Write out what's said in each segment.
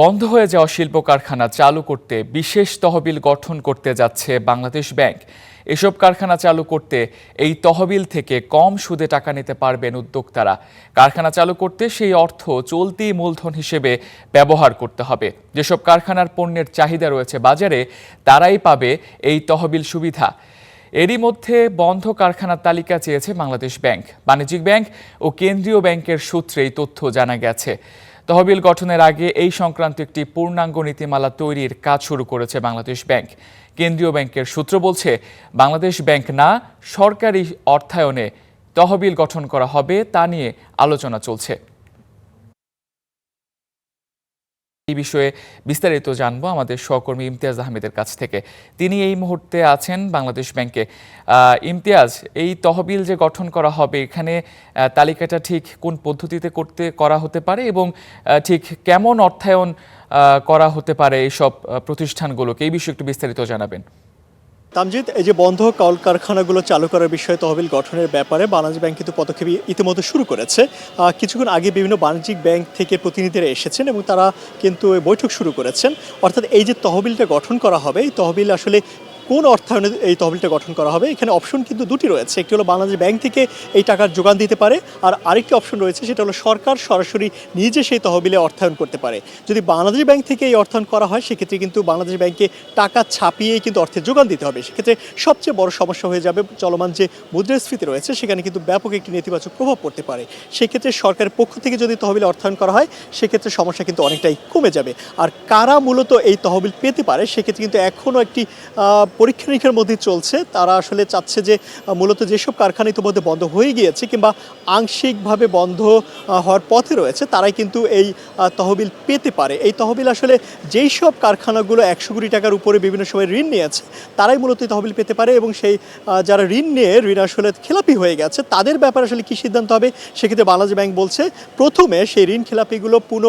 বন্ধ হয়ে যাওয়া শিল্প কারখানা চালু করতে বিশেষ তহবিল গঠন করতে যাচ্ছে বাংলাদেশ ব্যাংক। এসব কারখানা চালু করতে এই তহবিল থেকে কম সুদে টাকা নিতে পারবেন উদ্যোক্তারা। কারখানা চালু করতে সেই অর্থ চলতি মূলধন হিসেবে ব্যবহার করতে হবে। যেসব কারখানার পণ্যের চাহিদা রয়েছে বাজারে, তারাই পাবে এই তহবিল সুবিধা। এরই মধ্যে বন্ধ কারখানার তালিকা চেয়েছে বাংলাদেশ ব্যাংক। বাণিজ্যিক ব্যাংক ও কেন্দ্রীয় ব্যাংকের সূত্রে এই তথ্য জানা গেছে। তহবিল গঠনের আগে এই সংক্রান্ত একটি পূর্ণাঙ্গ নীতিমালা তৈরির কাজ শুরু করেছে বাংলাদেশ ব্যাংক। কেন্দ্রীয় ব্যাংকের সূত্র বলছে, বাংলাদেশ ব্যাংক না সরকারি অর্থায়নে তহবিল গঠন করা হবে তা নিয়ে আলোচনা চলছে। এই বিষয়ে বিস্তারিত জানবো আমাদের সহকর্মী ইমতিয়াজ আহমেদের কাছ থেকে। তিনি এই মুহূর্তে আছেন বাংলাদেশ ব্যাংকে। ইমতিয়াজ, এই তহবিল যে গঠন করা হবে, এখানে তালিকাটা ঠিক কোন পদ্ধতিতে করা হতে পারে এবং ঠিক কেমন অর্থায়ন করা হতে পারে এইসব প্রতিষ্ঠানগুলোকে, এই বিষয়ে একটু বিস্তারিত জানাবেন। তামজিদ, এই যে বন্ধ কলকারখানাগুলো চালু করার বিষয়ে তহবিল গঠনের ব্যাপারে বাংলাদেশ ব্যাংক কিন্তু পদক্ষেপ ইতিমধ্যে শুরু করেছে। কিছুক্ষণ আগে বিভিন্ন বাণিজ্যিক ব্যাংক থেকে প্রতিনিধিরা এসেছেন এবং তারা কিন্তু বৈঠক শুরু করেছেন। অর্থাৎ এই যে তহবিলটা গঠন করা হবে, এই তহবিল আসলে কোন অর্থায়নে এই তহবিলটা গঠন করা হবে, এখানে অপশন কিন্তু দুটি রয়েছে। একটি হলো বাংলাদেশ ব্যাংক থেকে এই টাকার যোগান দিতে পারে, আর আরেকটি অপশন রয়েছে, সেটা হলো সরকার সরাসরি নিজে সেই তহবিলে অর্থায়ন করতে পারে। যদি বাংলাদেশ ব্যাংক থেকে এই অর্থায়ন করা হয়, সেক্ষেত্রে কিন্তু বাংলাদেশ ব্যাংকে টাকা ছাপিয়েই কিন্তু অর্থের যোগান দিতে হবে। সেক্ষেত্রে সবচেয়ে বড় সমস্যা হয়ে যাবে চলমান যে মুদ্রাস্ফীতি রয়েছে, সেখানে কিন্তু ব্যাপক একটি নেতিবাচক প্রভাব পড়তে পারে। সেক্ষেত্রে সরকারের পক্ষ থেকে যদি তহবিলে অর্থায়ন করা হয়, সেক্ষেত্রে সমস্যা কিন্তু অনেকটাই কমে যাবে। আর কারা মূলত এই তহবিল পেতে পারে, সেক্ষেত্রে কিন্তু এখনও একটি পরীক্ষা নিরীক্ষার মধ্যে চলছে। তারা আসলে চাচ্ছে যে মূলত যেসব কারখানা ইতিমধ্যে বন্ধ হয়ে গিয়েছে কিংবা আংশিকভাবে বন্ধ হওয়ার পথে রয়েছে, তারাই কিন্তু এই তহবিল পেতে পারে। এই তহবিল আসলে যেই সব কারখানাগুলো 100 কোটি টাকার উপরে বিভিন্ন সময় ঋণ নিয়েছে, তারাই মূলত এই তহবিল পেতে পারে। এবং সেই যারা ঋণ আসলে খেলাপি হয়ে গেছে, তাদের ব্যাপারে আসলে কী সিদ্ধান্ত হবে, সেক্ষেত্রে বাংলাদেশ ব্যাংক বলছে প্রথমে সেই ঋণ খেলাপিগুলো পুনঃ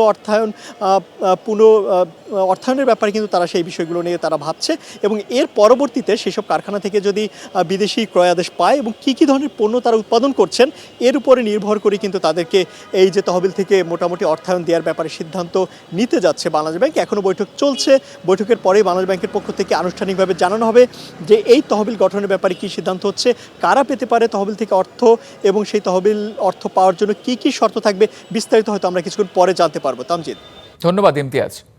অর্থায়নের ব্যাপারে কিন্তু তারা সেই বিষয়গুলো নিয়ে তারা ভাবছে। এবং এর পরবর্তীতে সেসব কারখানা থেকে যদি বিদেশি ক্রয়াদেশ পায় এবং কী ধরনের পণ্য তারা উৎপাদন করছেন, এর উপরে নির্ভর করে কিন্তু তাদেরকে এই যে তহবিল থেকে মোটামুটি অর্থায়ন দেওয়ার ব্যাপারে সিদ্ধান্ত নিতে যাচ্ছে বাংলাদেশ ব্যাংক। এখনও বৈঠক চলছে। বৈঠকের পরেই বাংলাদেশ ব্যাংকের পক্ষ থেকে আনুষ্ঠানিকভাবে জানানো হবে যে এই তহবিল গঠনের ব্যাপারে কী সিদ্ধান্ত হচ্ছে, কারা পেতে পারে তহবিল থেকে অর্থ, এবং সেই তহবিল অর্থ পাওয়ার জন্য কী কী শর্ত থাকবে, বিস্তারিত হয়তো আমরা কিছুক্ষণ পরে জানতে পারবো। তামজিদ, ধন্যবাদ ইমতিয়াজ।